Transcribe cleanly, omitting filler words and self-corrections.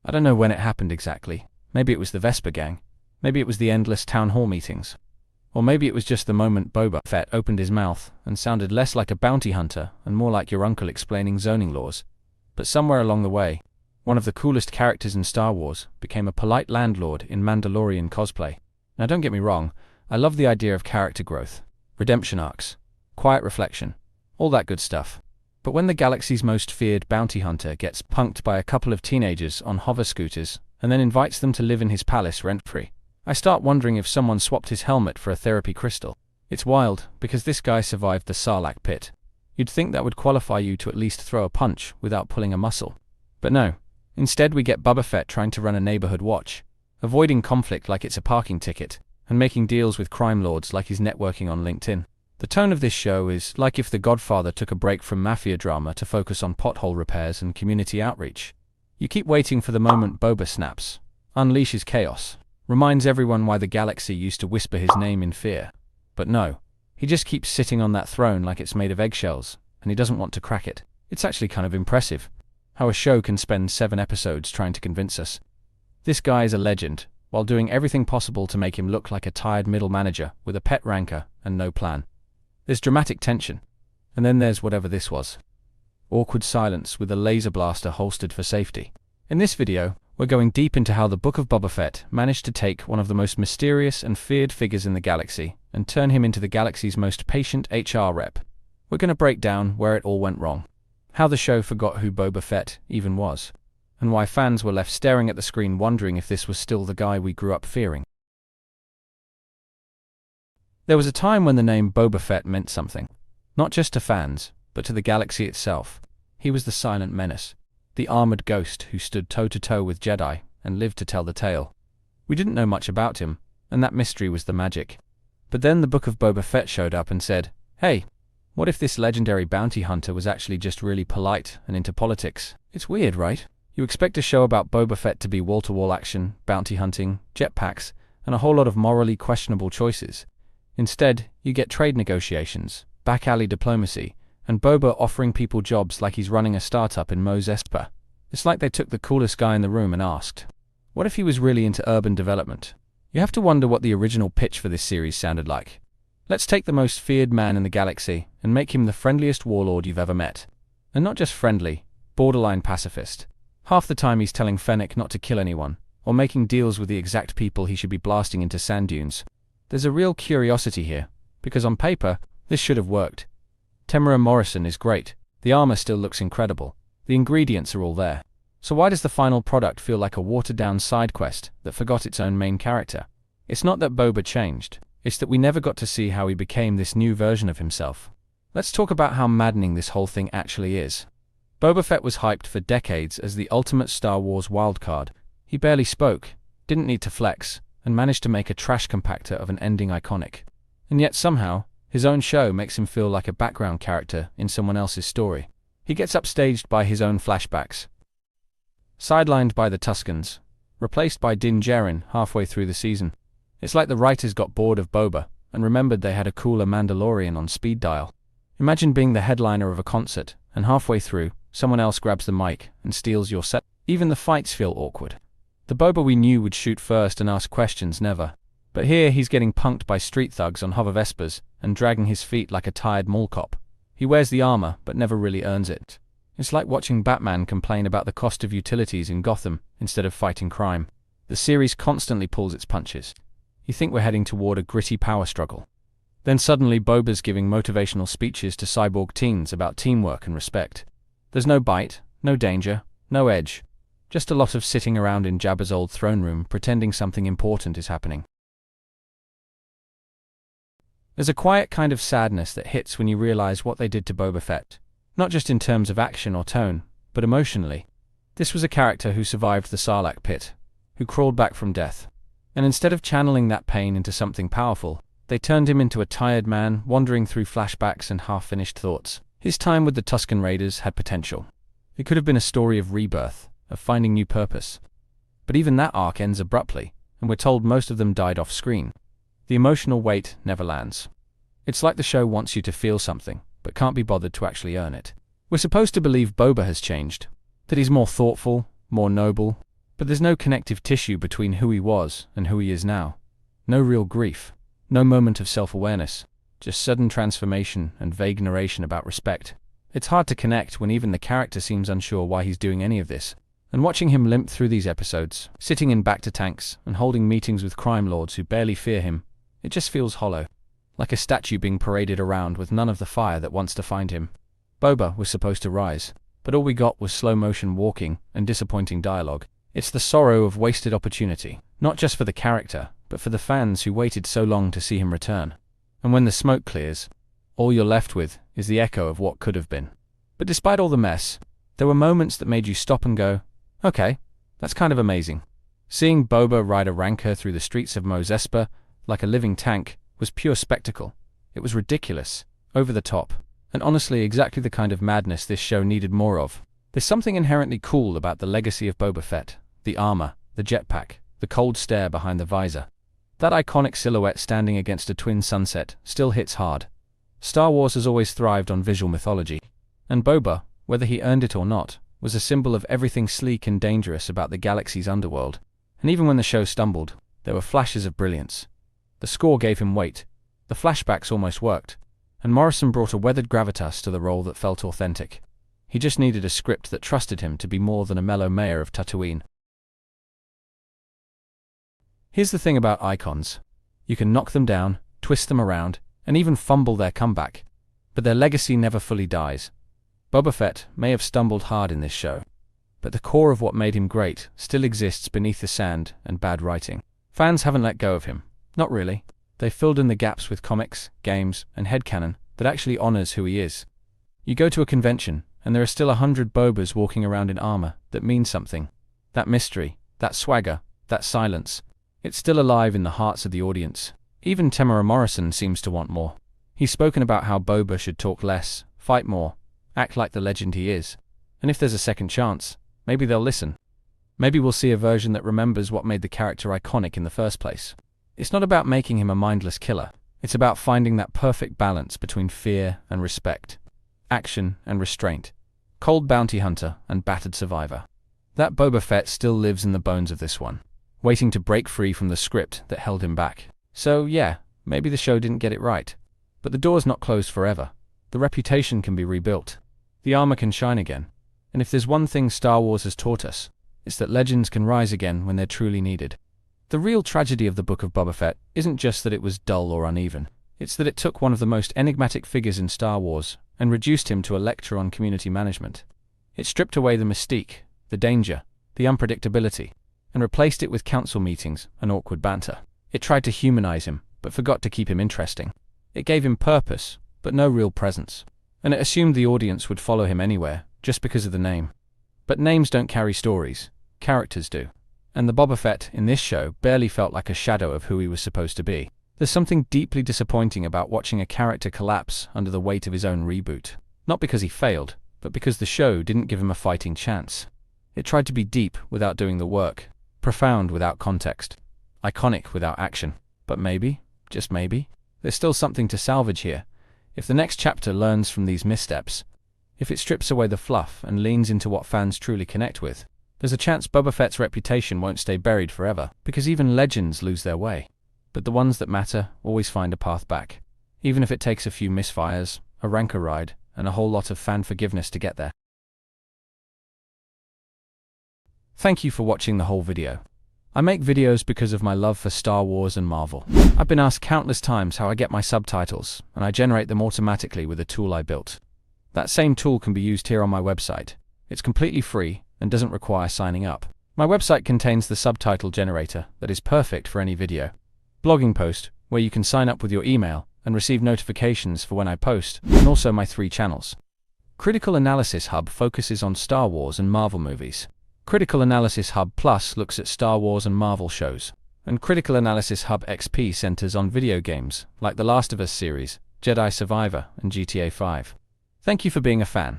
I don't know when it happened exactly. Maybe it was the Vesper gang. Maybe it was the endless town hall meetings. Or maybe it was just the moment Boba Fett opened his mouth and sounded less like a bounty hunter and more like your uncle explaining zoning laws. But somewhere along the way, one of the coolest characters in Star Wars became a polite landlord in Mandalorian cosplay. Now don't get me wrong, I love the idea of character growth, redemption arcs, quiet reflection, all that good stuff. But when the galaxy's most feared bounty hunter gets punked by a couple of teenagers on hover scooters and then invites them to live in his palace rent-free, I start wondering if someone swapped his helmet for a therapy crystal. It's wild, because this guy survived the Sarlacc pit. You'd think that would qualify you to at least throw a punch without pulling a muscle. But no. Instead we get Boba Fett trying to run a neighborhood watch, avoiding conflict like it's a parking ticket, and making deals with crime lords like he's networking on LinkedIn. The tone of this show is like if The Godfather took a break from mafia drama to focus on pothole repairs and community outreach. You keep waiting for the moment Boba snaps, unleashes chaos, reminds everyone why the galaxy used to whisper his name in fear. But no, he just keeps sitting on that throne like it's made of eggshells, and he doesn't want to crack it. It's actually kind of impressive how a show can spend 7 episodes trying to convince us. This guy is a legend, while doing everything possible to make him look like a tired middle manager with a pet rancor and no plan. There's dramatic tension, and then there's whatever this was. Awkward silence with a laser blaster holstered for safety. In this video, we're going deep into how the Book of Boba Fett managed to take one of the most mysterious and feared figures in the galaxy and turn him into the galaxy's most patient HR rep. We're going to break down where it all went wrong, how the show forgot who Boba Fett even was, and why fans were left staring at the screen wondering if this was still the guy we grew up fearing. There was a time when the name Boba Fett meant something, not just to fans, but to the galaxy itself. He was the silent menace, the armored ghost who stood toe-to-toe with Jedi and lived to tell the tale. We didn't know much about him, and that mystery was the magic. But then the Book of Boba Fett showed up and said, hey, what if this legendary bounty hunter was actually just really polite and into politics? It's weird, right? You expect a show about Boba Fett to be wall-to-wall action, bounty hunting, jetpacks, and a whole lot of morally questionable choices. Instead, you get trade negotiations, back-alley diplomacy, and Boba offering people jobs like he's running a startup in Mos Espa. It's like they took the coolest guy in the room and asked, what if he was really into urban development? You have to wonder what the original pitch for this series sounded like. Let's take the most feared man in the galaxy and make him the friendliest warlord you've ever met. And not just friendly, borderline pacifist. Half the time he's telling Fennec not to kill anyone, or making deals with the exact people he should be blasting into sand dunes. There's a real curiosity here, because on paper, this should have worked. Temuera Morrison is great, the armor still looks incredible, the ingredients are all there. So why does the final product feel like a watered-down side quest that forgot its own main character? It's not that Boba changed, it's that we never got to see how he became this new version of himself. Let's talk about how maddening this whole thing actually is. Boba Fett was hyped for decades as the ultimate Star Wars wildcard. He barely spoke, didn't need to flex, and managed to make a trash compactor of an ending iconic. And yet somehow, his own show makes him feel like a background character in someone else's story. He gets upstaged by his own flashbacks, sidelined by the Tuskens, replaced by Din Djarin halfway through the season. It's like the writers got bored of Boba and remembered they had a cooler Mandalorian on speed dial. Imagine being the headliner of a concert, and halfway through, someone else grabs the mic and steals your set. Even the fights feel awkward. The Boba we knew would shoot first and ask questions never. But here he's getting punked by street thugs on hover Vespers and dragging his feet like a tired mall cop. He wears the armor but never really earns it. It's like watching Batman complain about the cost of utilities in Gotham instead of fighting crime. The series constantly pulls its punches. You think we're heading toward a gritty power struggle. Then suddenly Boba's giving motivational speeches to cyborg teens about teamwork and respect. There's no bite, no danger, no edge. Just a lot of sitting around in Jabba's old throne room pretending something important is happening. There's a quiet kind of sadness that hits when you realize what they did to Boba Fett. Not just in terms of action or tone, but emotionally. This was a character who survived the Sarlacc pit, who crawled back from death. And instead of channeling that pain into something powerful, they turned him into a tired man wandering through flashbacks and half-finished thoughts. His time with the Tusken Raiders had potential. It could have been a story of rebirth, of finding new purpose. But even that arc ends abruptly, and we're told most of them died off screen. The emotional weight never lands. It's like the show wants you to feel something, but can't be bothered to actually earn it. We're supposed to believe Boba has changed, that he's more thoughtful, more noble, But there's no connective tissue between who he was and who he is now. No real grief. No moment of self-awareness. Just sudden transformation and vague narration about respect. It's hard to connect when even the character seems unsure why he's doing any of this. And watching him limp through these episodes, sitting in back to tanks and holding meetings with crime lords who barely fear him, it just feels hollow. Like a statue being paraded around with none of the fire that wants to find him. Boba was supposed to rise, but all we got was slow-motion walking and disappointing dialogue. It's the sorrow of wasted opportunity, not just for the character, but for the fans who waited so long to see him return. And when the smoke clears, all you're left with is the echo of what could have been. But despite all the mess, there were moments that made you stop and go, okay, that's kind of amazing. Seeing Boba ride a Rancor through the streets of Mos Espa like a living tank was pure spectacle. It was ridiculous, over the top, and honestly exactly the kind of madness this show needed more of. There's something inherently cool about the legacy of Boba Fett, the armor, the jetpack, the cold stare behind the visor. That iconic silhouette standing against a twin sunset still hits hard. Star Wars has always thrived on visual mythology, and Boba, whether he earned it or not, was a symbol of everything sleek and dangerous about the galaxy's underworld. And even when the show stumbled, there were flashes of brilliance. The score gave him weight, the flashbacks almost worked, and Morrison brought a weathered gravitas to the role that felt authentic. He just needed a script that trusted him to be more than a mellow mayor of Tatooine. Here's the thing about icons. You can knock them down, twist them around, and even fumble their comeback, but their legacy never fully dies. Boba Fett may have stumbled hard in this show, but the core of what made him great still exists beneath the sand and bad writing. Fans haven't let go of him. Not really. They filled in the gaps with comics, games, and headcanon that actually honors who he is. You go to a convention, and there are still 100 Bobas walking around in armor that mean something. That mystery, that swagger, that silence. It's still alive in the hearts of the audience. Even Temuera Morrison seems to want more. He's spoken about how Boba should talk less, fight more, act like the legend he is. And if there's a second chance, maybe they'll listen. Maybe we'll see a version that remembers what made the character iconic in the first place. It's not about making him a mindless killer. It's about finding that perfect balance between fear and respect, action and restraint, cold bounty hunter and battered survivor. That Boba Fett still lives in the bones of this one, waiting to break free from the script that held him back. So yeah, maybe the show didn't get it right. But the door's not closed forever. The reputation can be rebuilt. The armor can shine again. And if there's one thing Star Wars has taught us, it's that legends can rise again when they're truly needed. The real tragedy of the Book of Boba Fett isn't just that it was dull or uneven. It's that it took one of the most enigmatic figures in Star Wars and reduced him to a lecture on community management. It stripped away the mystique, the danger, the unpredictability, and replaced it with council meetings and awkward banter. It tried to humanize him, but forgot to keep him interesting. It gave him purpose, but no real presence. And it assumed the audience would follow him anywhere, just because of the name. But names don't carry stories. Characters do. And the Boba Fett in this show barely felt like a shadow of who he was supposed to be. There's something deeply disappointing about watching a character collapse under the weight of his own reboot. Not because he failed, but because the show didn't give him a fighting chance. It tried to be deep without doing the work, profound without context, iconic without action. But maybe, just maybe, there's still something to salvage here. If the next chapter learns from these missteps, if it strips away the fluff and leans into what fans truly connect with, there's a chance Boba Fett's reputation won't stay buried forever, because even legends lose their way. But the ones that matter always find a path back, even if it takes a few misfires, a Rancor ride, and a whole lot of fan forgiveness to get there. Thank you for watching the whole video. I make videos because of my love for Star Wars and Marvel. I've been asked countless times how I get my subtitles, and I generate them automatically with a tool I built. That same tool can be used here on my website. It's completely free and doesn't require signing up. My website contains the subtitle generator that is perfect for any video, blogging post, where you can sign up with your email and receive notifications for when I post, and also my 3 channels. Critical Analysis Hub focuses on Star Wars and Marvel movies. Critical Analysis Hub Plus looks at Star Wars and Marvel shows. And Critical Analysis Hub XP centers on video games, like The Last of Us series, Jedi Survivor, and GTA 5. Thank you for being a fan.